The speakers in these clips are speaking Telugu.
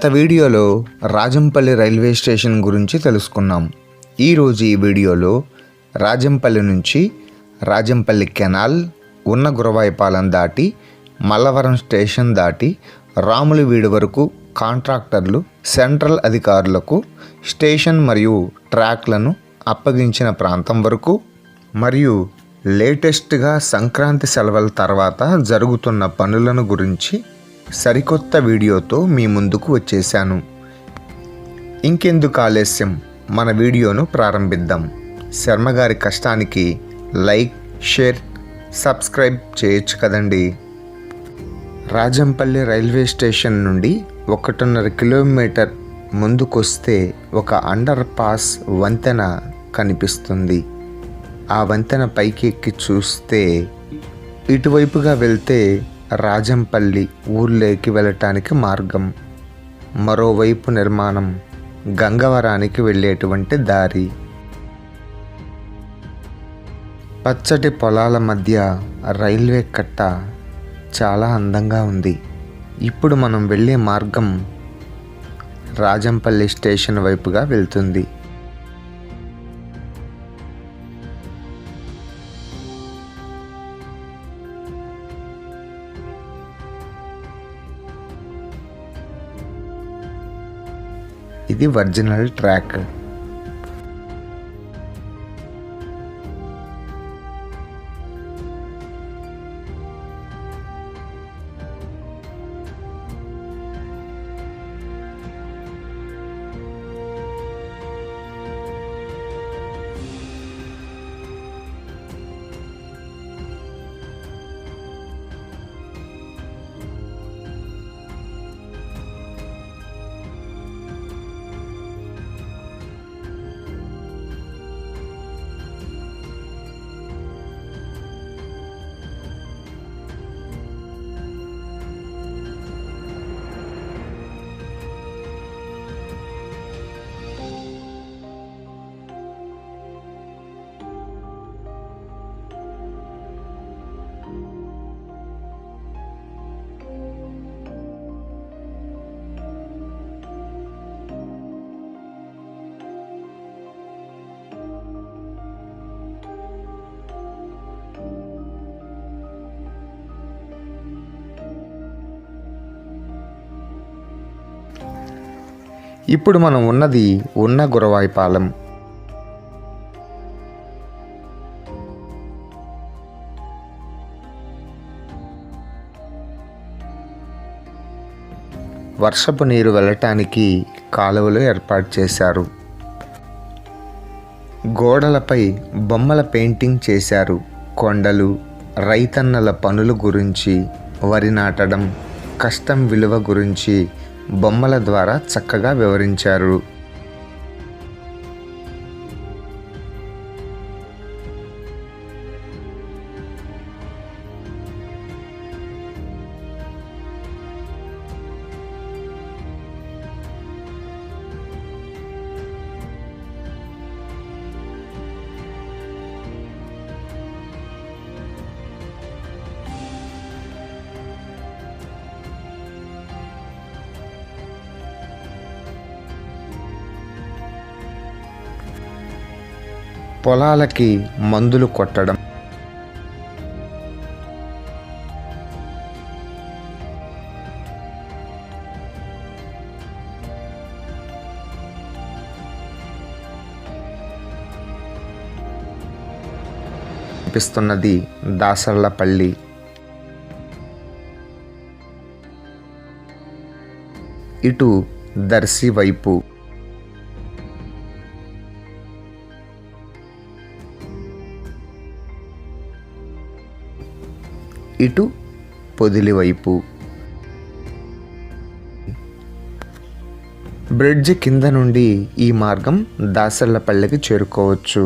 గత వీడియోలో రాజంపల్లి రైల్వే స్టేషన్ గురించి తెలుసుకున్నాం. ఈరోజు ఈ వీడియోలో రాజంపల్లి నుంచి రాజంపల్లి కెనాల్, ఉన్న గురవాయిపాలెం దాటి మల్లవరం స్టేషన్ దాటి రాములవీడు వరకు కాంట్రాక్టర్లు సెంట్రల్ అధికారులకు స్టేషన్ మరియు ట్రాక్లను అప్పగించిన ప్రాంతం వరకు మరియు లేటెస్ట్గా సంక్రాంతి సెలవుల తర్వాత జరుగుతున్న పనులను గురించి సరికొత్త వీడియోతో మీ ముందుకు వచ్చేసాను. ఇంకెందుకు ఆలస్యం, మన వీడియోను ప్రారంభిద్దాం. శర్మగారి కష్టానికి లైక్, షేర్, సబ్స్క్రైబ్ చేయొచ్చు కదండి. రాజంపల్లి రైల్వే స్టేషన్ నుండి 1.5 కిలోమీటర్ ముందుకొస్తే ఒక అండర్ పాస్ వంతెన కనిపిస్తుంది. ఆ వంతెన పైకి ఎక్కి చూస్తే ఇటువైపుగా వెళ్తే రాజంపల్లి ఊర్లోకి వెళ్ళటానికి మార్గం, మరోవైపు నిర్మాణం గంగవరానికి వెళ్ళేటువంటి దారి. పచ్చటి పొలాల మధ్య రైల్వే కట్ట చాలా అందంగా ఉంది. ఇప్పుడు మనం వెళ్ళే మార్గం రాజంపల్లి స్టేషన్ వైపుగా వెళ్తుంది. ఇది ఒరిజినల్ ట్రాక్. ఇప్పుడు మనం ఉన్నది ఉన్న గురవాయిపాలెం. వర్షపు నీరు వెళ్ళటానికి కాలువలు ఏర్పాటు చేశారు. గోడలపై బొమ్మల పెయింటింగ్ చేశారు. కొండలు, రైతన్నల పనుల గురించి, వరి నాటడం, కష్టం విలువ గురించి బొమ్మల ద్వారా చక్కగా వివరించారు. పొలాలకి మందులు కొట్టడం, కనిపిస్తున్నది దాసర్లపల్లి. ఇటు దర్శి వైపు, ఇటు పొదిలి వైపు. బ్రిడ్జ్ కింద నుండి ఈ మార్గం దాసర్లపల్లికి చేరుకోవచ్చు.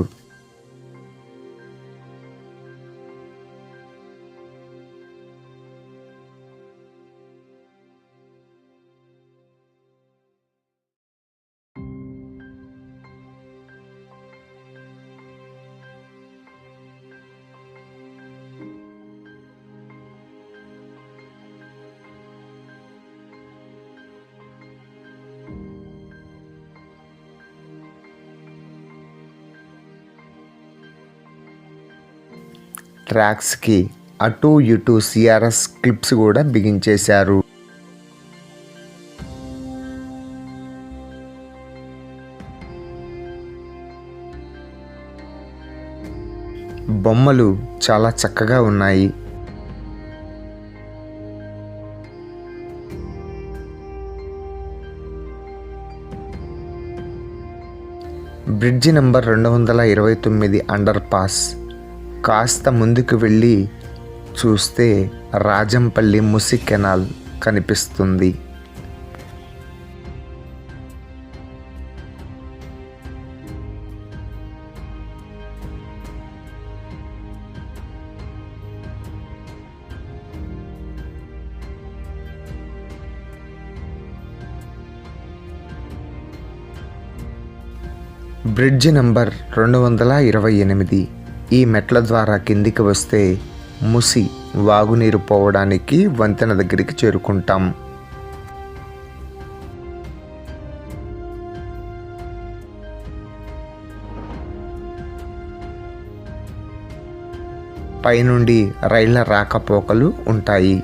ట్రాక్స్కి అటు ఇటు సిఆర్ఎస్ క్లిప్స్ కూడా బిగించేశారు. బొమ్మలు చాలా చక్కగా ఉన్నాయి. Bridge number 229 under pass. కాస్త ముందుకు వెళ్ళి చూస్తే రాజంపల్లి ముసి కెనాల్ కనిపిస్తుంది. Bridge number 228. ఈ మెట్ల ద్వారా కిందికి వస్తే ముసి వాగునీరు పోవడానికి వంతెన దగ్గరికి చేరుకుంటాం. పైనుండి రైళ్ల రాకపోకలు ఉంటాయి.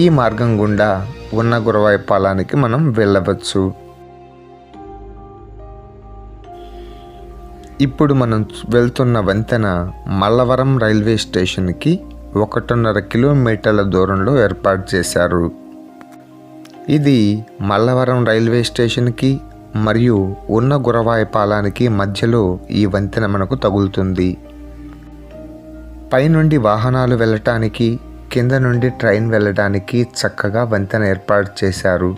ఈ మార్గం గుండా ఉన్న గురవాయిపాలానికి మనం వెళ్ళవచ్చు. ఇప్పుడు మనం వెళ్తున్న వంతెన మల్లవరం రైల్వే స్టేషన్కి 1.5 కిలోమీటర్ల దూరంలో ఏర్పాటు చేశారు. ఇది మల్లవరం రైల్వే స్టేషన్కి మరియు ఉన్న గురవాయిపాలానికి మధ్యలో ఈ వంతెన మనకు తగులుతుంది. పైనుండి వాహనాలు వెళ్ళటానికి, కింద నుండి ట్రైన్ వెళ్ళడానికి చక్కగా వంతెన ఏర్పాటు చేశారు.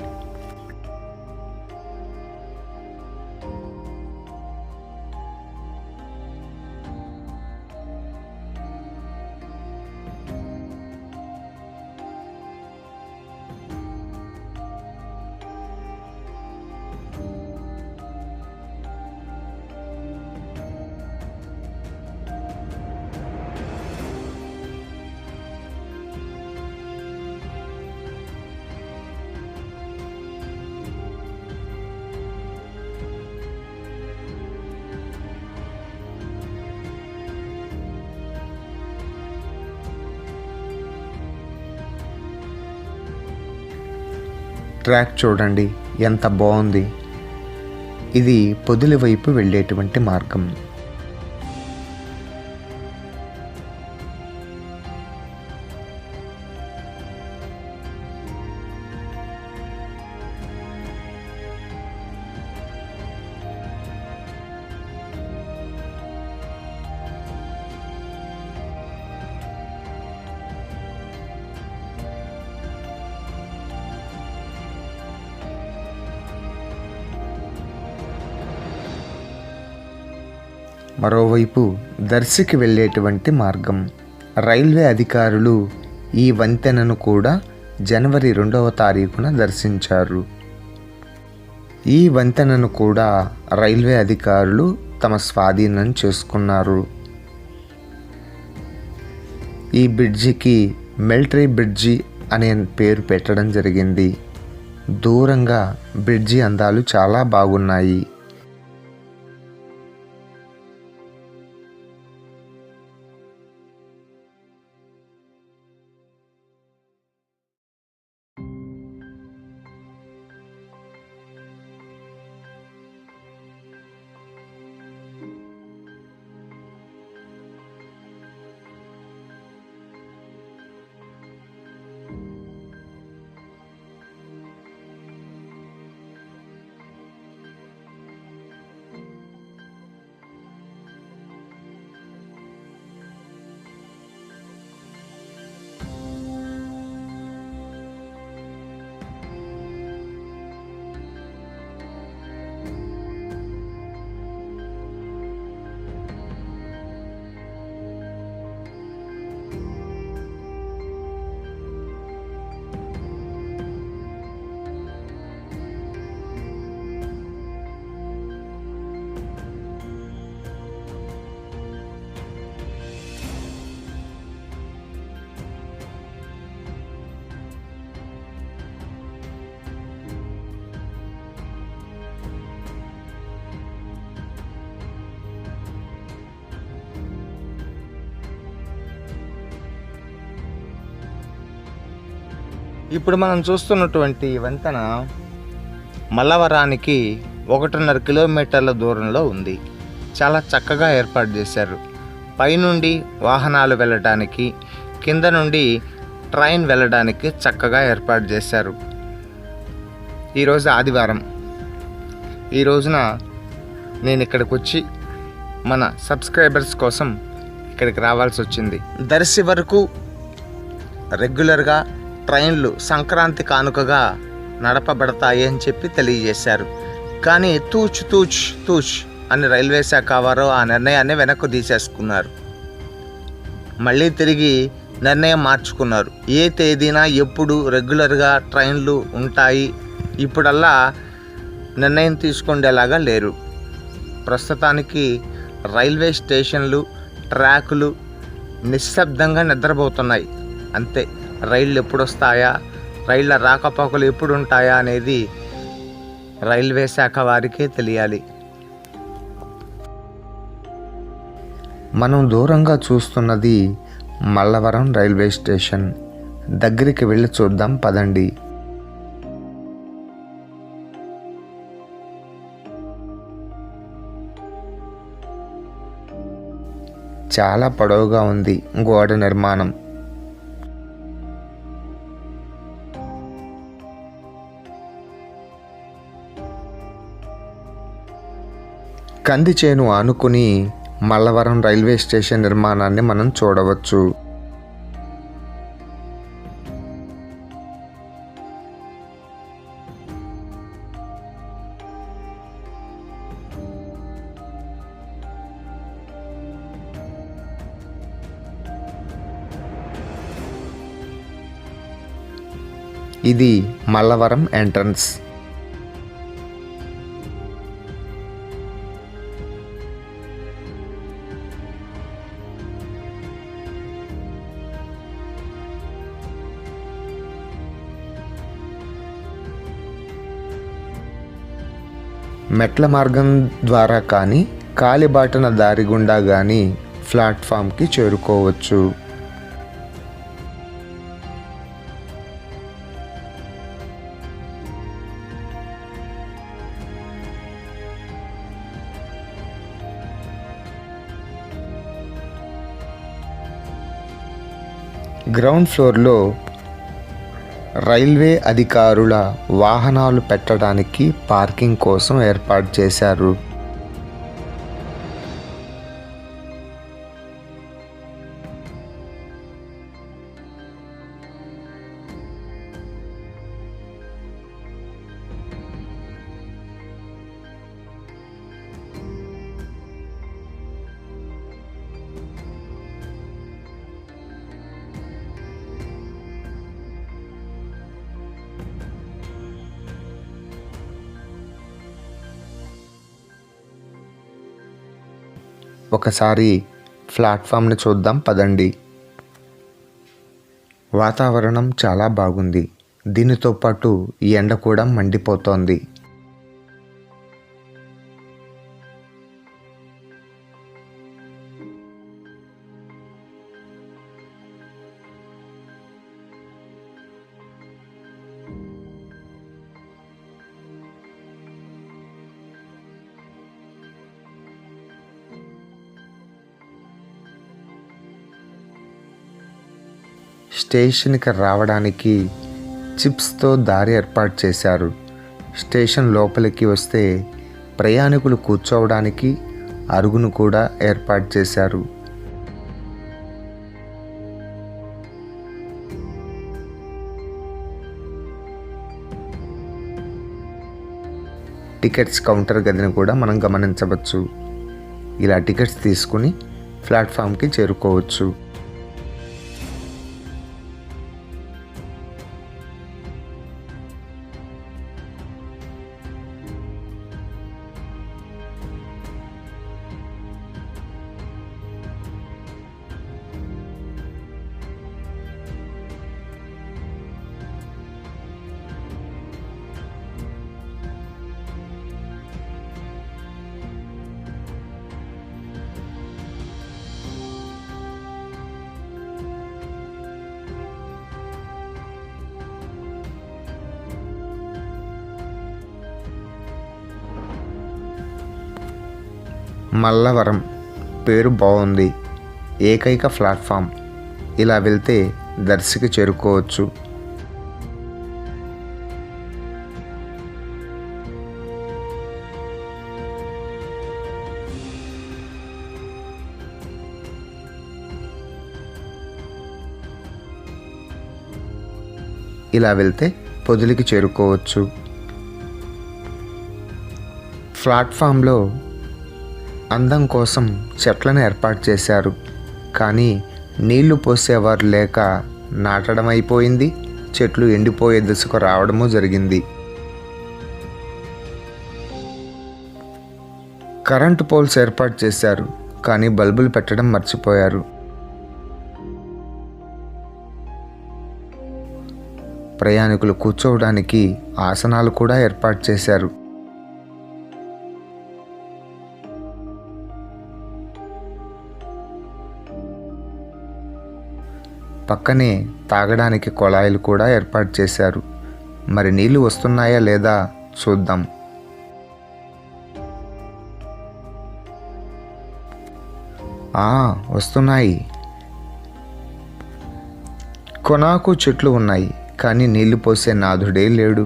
ట్రాక్ చూడండి ఎంత బాగుంది. ఇది పొదిలి వైపు వెళ్ళేటువంటి మార్గం. మరోవైపు దర్శికి వెళ్ళేటువంటి మార్గం. రైల్వే అధికారులు ఈ వంతెనను కూడా జనవరి 2వ తారీఖున దర్శించారు. ఈ వంతెనను కూడా రైల్వే అధికారులు తమ స్వాధీనం చేసుకున్నారు. ఈ బ్రిడ్జికి మిలిటరీ బ్రిడ్జి అనే పేరు పెట్టడం జరిగింది. దూరంగా బ్రిడ్జి అందాలు చాలా బాగున్నాయి. ఇప్పుడు మనం చూస్తున్నటువంటి వంతెన మల్లవరానికి 1.5 కిలోమీటర్ల దూరంలో ఉంది. చాలా చక్కగా ఏర్పాటు చేశారు. పైనుండి వాహనాలు వెళ్ళడానికి, కింద నుండి ట్రైన్ వెళ్ళడానికి చక్కగా ఏర్పాటు చేశారు. ఈరోజు ఆదివారం. ఈ రోజున నేను ఇక్కడికి వచ్చి మన సబ్స్క్రైబర్స్ కోసం ఇక్కడికి రావాల్సి వచ్చింది. దర్శి వరకు రెగ్యులర్గా ట్రైన్లు సంక్రాంతి కానుకగా నడపబడతాయి అని చెప్పి తెలియజేశారు. కానీ తూచ్ అని రైల్వే శాఖ వారు ఆ నిర్ణయాన్ని వెనక్కు తీసేసుకున్నారు. మళ్ళీ తిరిగి నిర్ణయం మార్చుకున్నారు. ఏ తేదీన ఎప్పుడు రెగ్యులర్గా ట్రైన్లు ఉంటాయి ఇప్పుడల్లా నిర్ణయం తీసుకునేలాగా లేరు. ప్రస్తుతానికి రైల్వే స్టేషన్లు, ట్రాకులు నిశ్శబ్దంగా నిద్రపోతున్నాయి. అంతే. రైళ్ళు ఎప్పుడు వస్తాయా, రైళ్ళ రాకపోకలు ఎప్పుడు ఉంటాయా అనేది రైల్వే శాఖ వారికే తెలియాలి. మనం దూరంగా చూస్తున్నది మల్లవరం రైల్వే స్టేషన్. దగ్గరికి వెళ్ళి చూద్దాం పదండి. చాలా పొడవుగా ఉంది గోడ నిర్మాణం. కంది చేను ఆనుకుని మల్లవరం రైల్వే స్టేషన్ నిర్మాణాన్ని మనం చూడవచ్చు. ఇది మల్లవరం ఎంట్రన్స్. మెట్ల మార్గం ద్వారా కానీ కాలిబాటన దారి గుండా కానీ ప్లాట్ఫామ్కి చేరుకోవచ్చు. గ్రౌండ్ ఫ్లోర్లో రైల్వే అధికారుల వాహనాలు పెట్టడానికి పార్కింగ్ కోసం ఏర్పాటు చేశారు. ఒకసారి ప్లాట్ఫామ్ని చూద్దాం పదండి. వాతావరణం చాలా బాగుంది. దీనితో పాటు ఎండ కూడా మండిపోతోంది. స్టేషన్కి రావడానికి చిప్స్తో దారి ఏర్పాటు చేశారు. స్టేషన్ లోపలికి వస్తే ప్రయాణికులు కూర్చోవడానికి అరుగును కూడా ఏర్పాటు చేశారు. టికెట్స్ కౌంటర్ గదిని కూడా మనం గమనించవచ్చు. ఇలా టికెట్స్ తీసుకుని ప్లాట్ఫామ్కి చేరుకోవచ్చు. మల్లవరం పేరు బాగుంది, ఏకైక ప్లాట్ఫామ్. ఇలా వెళ్తే దర్శికి చేరుకోవచ్చు. ఇలా వెళ్తే పొదిలికి చేరుకోవచ్చు. ప్లాట్ఫామ్లో అందం కోసం చెట్లను ఏర్పాటు చేశారు, కానీ నీళ్లు పోసేవారు లేక నాటడం అయిపోయింది, చెట్లు ఎండిపోయే దశకు రావడము జరిగింది. కరెంటు పోల్స్ ఏర్పాటు చేశారు, కానీ బల్బులు పెట్టడం మర్చిపోయారు. ప్రయాణికులు కూర్చోవడానికి ఆసనాలు కూడా ఏర్పాటు చేశారు. పక్కనే తాగడానికి కొళాయిలు కూడా ఏర్పాటు చేశారు. మరి నీళ్లు వస్తున్నాయా లేదా చూద్దాం. వస్తున్నాయి. కొనాకు చెట్లు ఉన్నాయి, కానీ నీళ్లు పోసే నాథుడే లేడు.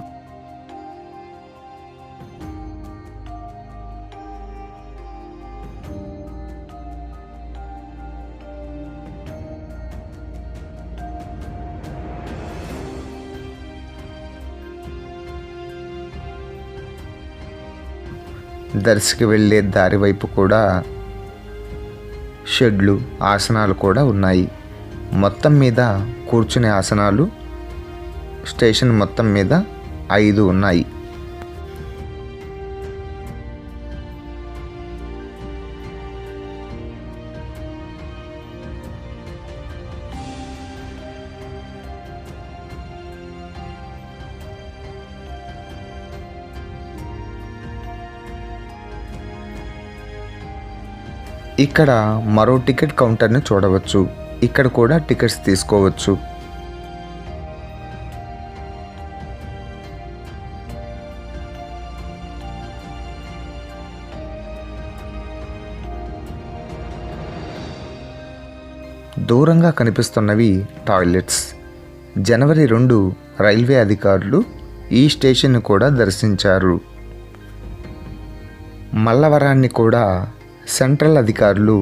దర్శికి వెళ్ళే దారి వైపు కూడా షెడ్లు, ఆసనాలు కూడా ఉన్నాయి. మొత్తం మీద కూర్చునే ఆసనాలు స్టేషన్ మొత్తం మీద 5 ఉన్నాయి. ఇక్కడ మరో టికెట్ కౌంటర్ని చూడవచ్చు. ఇక్కడ కూడా టికెట్స్ తీసుకోవచ్చు. దూరంగా కనిపిస్తున్నవి టాయిలెట్స్. జనవరి 2 రైల్వే అధికారులు ఈ స్టేషన్ను కూడా దర్శించారు. మల్లవరాన్ని కూడా సెంట్రల్ అధికారులు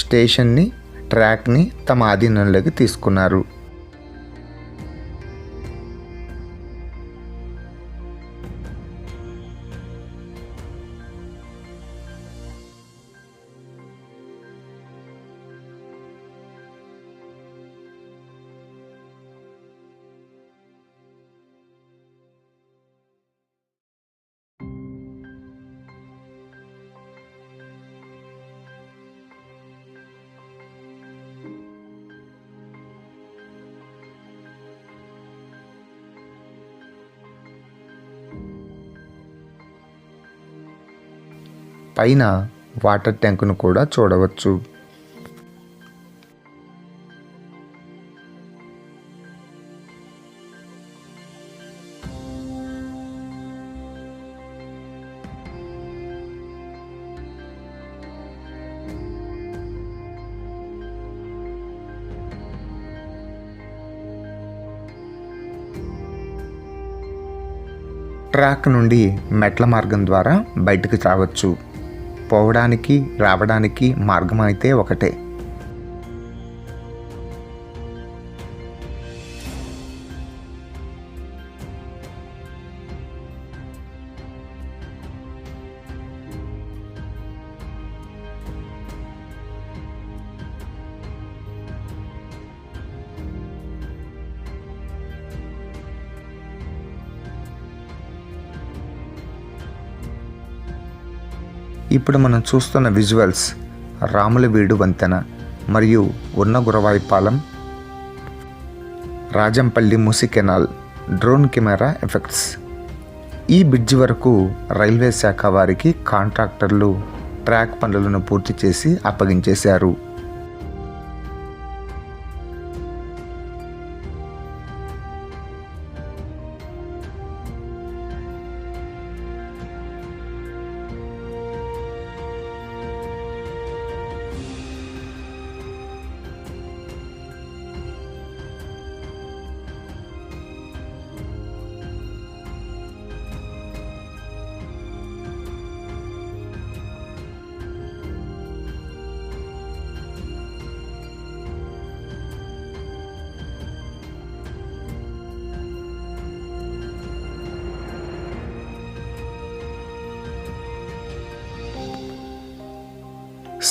స్టేషన్ని, ట్రాక్ని తమ ఆధీనంలోకి తీసుకున్నారు. పైన వాటర్ ట్యాంకును కూడా చూడవచ్చు. ట్రాక్ నుండి మెట్ల మార్గం ద్వారా బయటకు రావచ్చు. పోవడానికి రావడానికి మార్గం అయితే ఒకటే. ఇప్పుడు మనం చూస్తున్న విజువల్స్ రాములవీడు వంతెన మరియు ఉన్నగురవాయిపాలెం, రాజంపల్లి మూసి కెనాల్ డ్రోన్ కెమెరా ఎఫెక్ట్స్. ఈ బ్రిడ్జి వరకు రైల్వే శాఖ వారికి కాంట్రాక్టర్లు ట్రాక్ పనులను పూర్తి చేసి అప్పగించేశారు.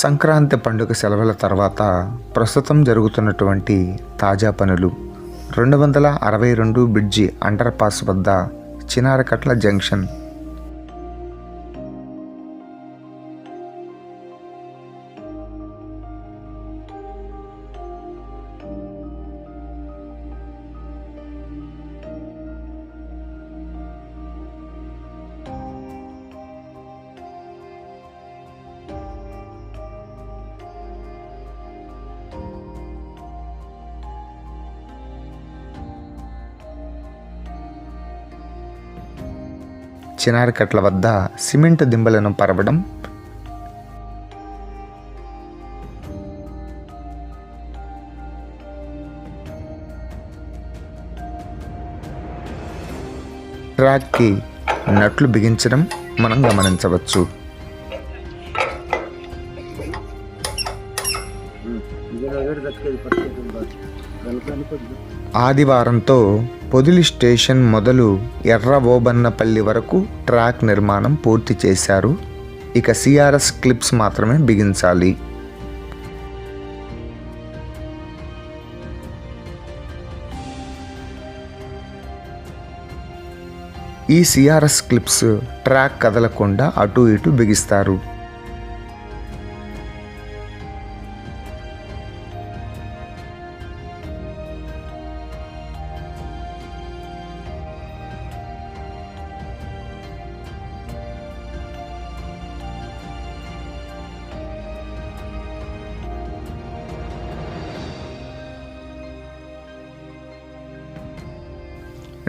సంక్రాంతి పండుగ సెలవుల తర్వాత ప్రస్తుతం జరుగుతున్నటువంటి తాజా పనులు 262 బ్రిడ్జి అండర్ పాస్ వద్ద చినారకట్ల జంక్షన్. చినారకట్ల వద్ద సిమెంట్ దింబలను పరవడం, ట్రాక్కి నట్లు బిగించడం మనం గమనించవచ్చు. ఆదివారంతో పొదిలి స్టేషన్ మొదలు ఎర్రవోబన్నపల్లి వరకు ట్రాక్ నిర్మాణం పూర్తి చేశారు. ఇక సిఆర్ఎస్ క్లిప్స్ మాత్రమే బిగించాలి. ఈ సిఆర్ఎస్ క్లిప్స్ ట్రాక్ కదలకుండా అటు ఇటు బిగిస్తారు.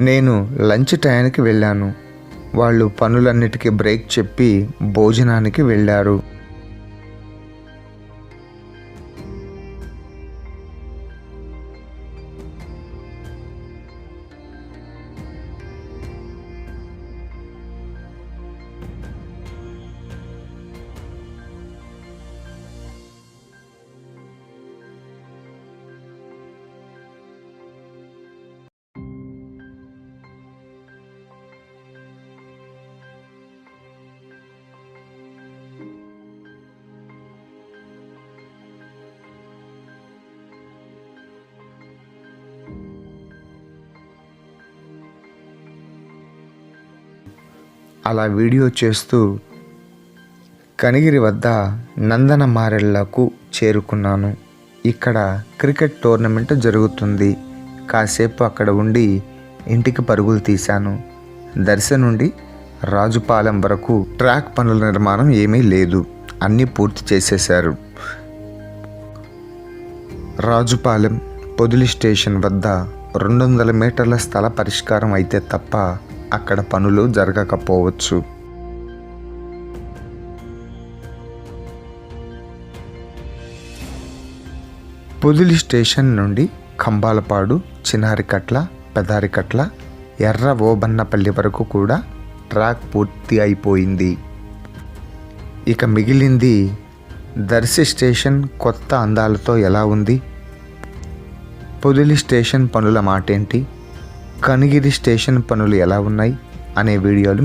నేను లంచ్ టైంకి వెళ్ళాను. వాళ్ళు పనులన్నిటికీ బ్రేక్ చెప్పి భోజనానికి వెళ్ళారు. అలా వీడియో చేస్తూ కనిగిరి వద్ద నందనమారెళ్లకు చేరుకున్నాను. ఇక్కడ క్రికెట్ టోర్నమెంట్ జరుగుతుంది. కాసేపు అక్కడ ఉండి ఇంటికి పరుగులు తీశాను. దర్శ నుండి రాజుపాలెం వరకు ట్రాక్ పనుల నిర్మాణం ఏమీ లేదు, అన్నీ పూర్తి చేసేశారు. రాజుపాలెం పొదిలి స్టేషన్ వద్ద 200 మీటర్ల స్థల పరిష్కారం అయితే తప్ప అక్కడ పనులు జరగకపోవచ్చు. పొదిలి స్టేషన్ నుండి కంబాలపాడు, చినారికట్ల, పెదారికట్ల, ఎర్రవోబన్నపల్లి వరకు కూడా ట్రాక్ పూర్తి అయిపోయింది. ఇక మిగిలింది దర్శి స్టేషన్ కొత్త అందాలతో ఎలా ఉంది, పొదిలి స్టేషన్ పనుల మాటేంటి, కనిగిరి స్టేషన్ పనులు ఎలా ఉన్నాయి అనే వీడియోలు